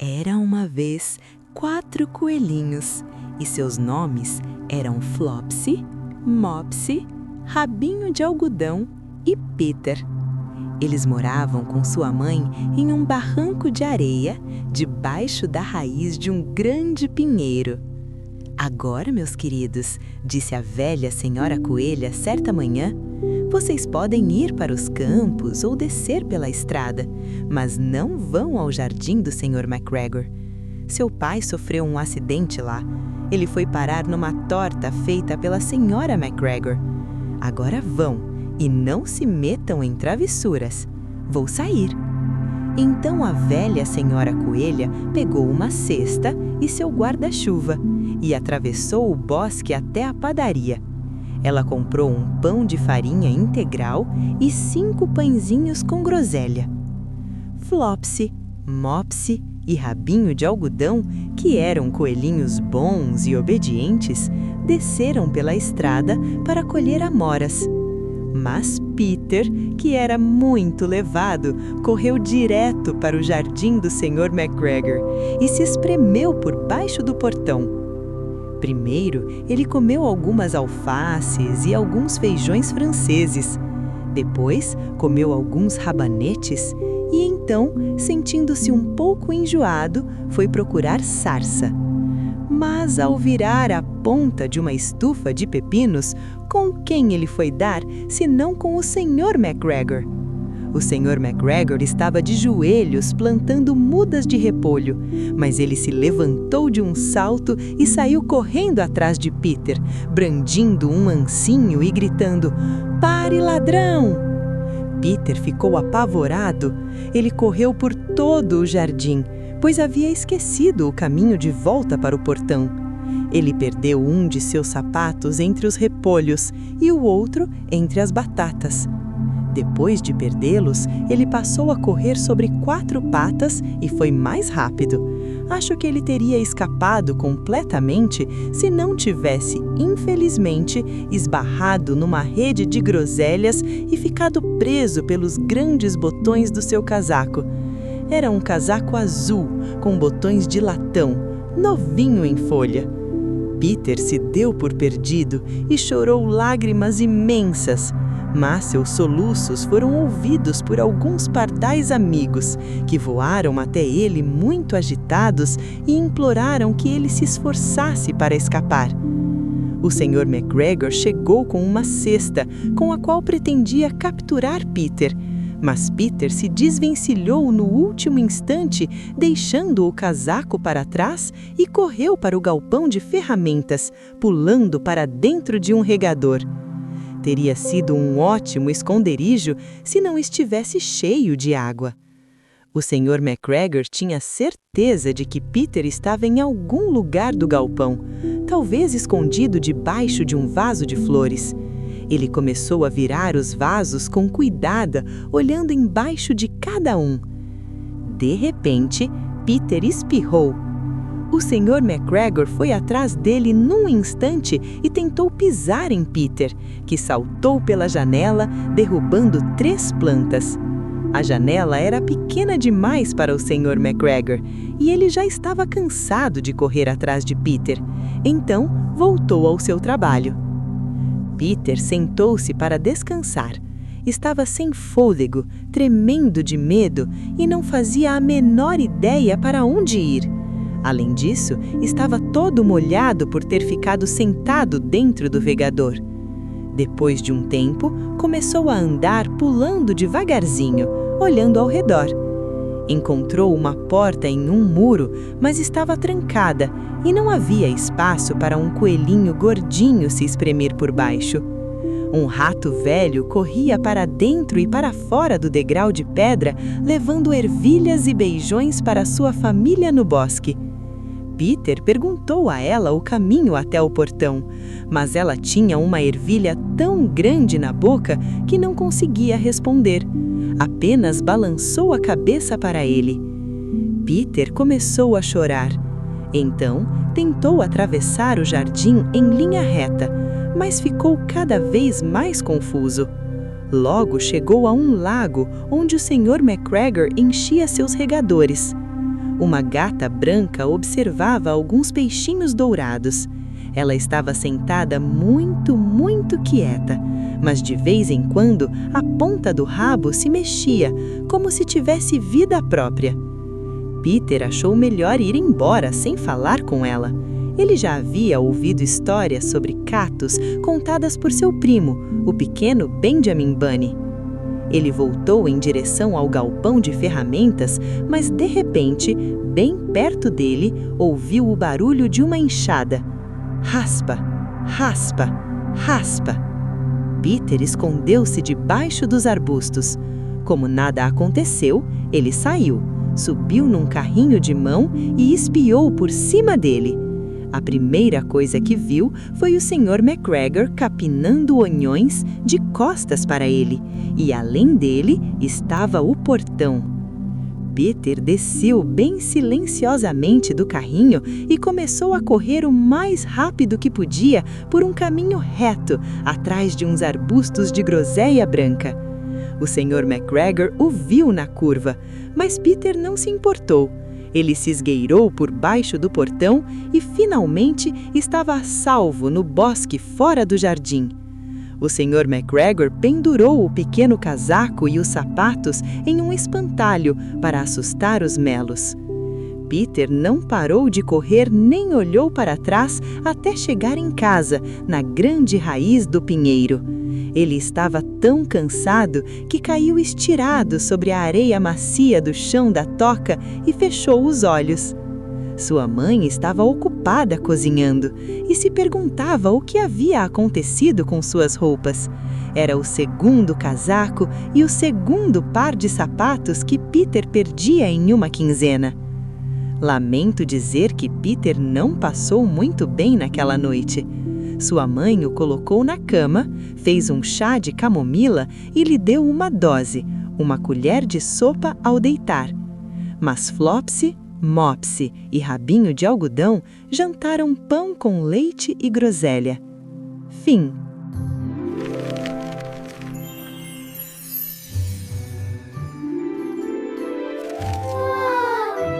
Era uma vez 4 coelhinhos e seus nomes eram Flopsy, Mopsy, Rabinho de Algodão e Peter. Eles moravam com sua mãe em um barranco de areia debaixo da raiz de um grande pinheiro. Agora, meus queridos, disse a velha senhora coelha certa manhã, vocês podem ir para os campos ou descer pela estrada, mas não vão ao jardim do Sr. McGregor. Seu pai sofreu um acidente lá. Ele foi parar numa torta feita pela Sra. McGregor. Agora vão e não se metam em travessuras. Vou sair. Então a velha senhora coelha pegou uma cesta e seu guarda-chuva e atravessou o bosque até a padaria. Ela comprou um pão de farinha integral e 5 pãezinhos com groselha. Flopsy, Mopsy e Rabinho de Algodão, que eram coelhinhos bons e obedientes, desceram pela estrada para colher amoras. Mas Peter, que era muito levado, correu direto para o jardim do Sr. McGregor e se espremeu por baixo do portão. Primeiro, ele comeu algumas alfaces e alguns feijões franceses. Depois, comeu alguns rabanetes e então, sentindo-se um pouco enjoado, foi procurar sarça. Mas ao virar a ponta de uma estufa de pepinos, com quem ele foi dar, senão com o Sr. McGregor? O Sr. McGregor estava de joelhos plantando mudas de repolho, mas ele se levantou de um salto e saiu correndo atrás de Peter, brandindo um ancinho e gritando: "Pare, ladrão!" Peter ficou apavorado. Ele correu por todo o jardim, pois havia esquecido o caminho de volta para o portão. Ele perdeu um de seus sapatos entre os repolhos e o outro entre as batatas. Depois de perdê-los, ele passou a correr sobre 4 patas e foi mais rápido. Acho que ele teria escapado completamente se não tivesse, infelizmente, esbarrado numa rede de groselhas e ficado preso pelos grandes botões do seu casaco. Era um casaco azul, com botões de latão, novinho em folha. Peter se deu por perdido e chorou lágrimas imensas. Mas seus soluços foram ouvidos por alguns pardais amigos, que voaram até ele muito agitados e imploraram que ele se esforçasse para escapar. O Sr. McGregor chegou com uma cesta, com a qual pretendia capturar Peter, mas Peter se desvencilhou no último instante, deixando o casaco para trás e correu para o galpão de ferramentas, pulando para dentro de um regador. Teria sido um ótimo esconderijo se não estivesse cheio de água. O Sr. McGregor tinha certeza de que Peter estava em algum lugar do galpão, talvez escondido debaixo de um vaso de flores. Ele começou a virar os vasos com cuidado, olhando embaixo de cada um. De repente, Peter espirrou. O Sr. McGregor foi atrás dele num instante e tentou pisar em Peter, que saltou pela janela, derrubando 3 plantas. A janela era pequena demais para o Sr. McGregor e ele já estava cansado de correr atrás de Peter. Então, voltou ao seu trabalho. Peter sentou-se para descansar. Estava sem fôlego, tremendo de medo e não fazia a menor ideia para onde ir. Além disso, estava todo molhado por ter ficado sentado dentro do regador. Depois de um tempo, começou a andar pulando devagarzinho, olhando ao redor. Encontrou uma porta em um muro, mas estava trancada e não havia espaço para um coelhinho gordinho se espremer por baixo. Um rato velho corria para dentro e para fora do degrau de pedra, levando ervilhas e beijões para sua família no bosque. Peter perguntou a ela o caminho até o portão, mas ela tinha uma ervilha tão grande na boca que não conseguia responder. Apenas balançou a cabeça para ele. Peter começou a chorar. Então, tentou atravessar o jardim em linha reta, mas ficou cada vez mais confuso. Logo chegou a um lago onde o Sr. McGregor enchia seus regadores. Uma gata branca observava alguns peixinhos dourados. Ela estava sentada muito quieta, mas de vez em quando a ponta do rabo se mexia, como se tivesse vida própria. Peter achou melhor ir embora sem falar com ela. Ele já havia ouvido histórias sobre catos contadas por seu primo, o pequeno Benjamin Bunny. Ele voltou em direção ao galpão de ferramentas, mas de repente, bem perto dele, ouviu o barulho de uma enxada. Raspa, raspa, raspa. Peter escondeu-se debaixo dos arbustos. Como nada aconteceu, ele saiu, subiu num carrinho de mão e espiou por cima dele. A primeira coisa que viu foi o Sr. McGregor capinando onhões de costas para ele, e além dele estava o portão. Peter desceu bem silenciosamente do carrinho e começou a correr o mais rápido que podia por um caminho reto, atrás de uns arbustos de groselha branca. O Sr. McGregor o viu na curva, mas Peter não se importou. Ele se esgueirou por baixo do portão e finalmente estava a salvo no bosque fora do jardim. O Sr. McGregor pendurou o pequeno casaco e os sapatos em um espantalho para assustar os melos. Peter não parou de correr nem olhou para trás até chegar em casa, na grande raiz do pinheiro. Ele estava tão cansado que caiu estirado sobre a areia macia do chão da toca e fechou os olhos. Sua mãe estava ocupada cozinhando e se perguntava o que havia acontecido com suas roupas. Era o segundo casaco e o segundo par de sapatos que Peter perdia em uma quinzena. Lamento dizer que Peter não passou muito bem naquela noite. Sua mãe o colocou na cama, fez um chá de camomila e lhe deu uma dose, uma colher de sopa ao deitar. Mas Flopsy, Mopsy e Rabinho de Algodão jantaram pão com leite e groselha. Fim.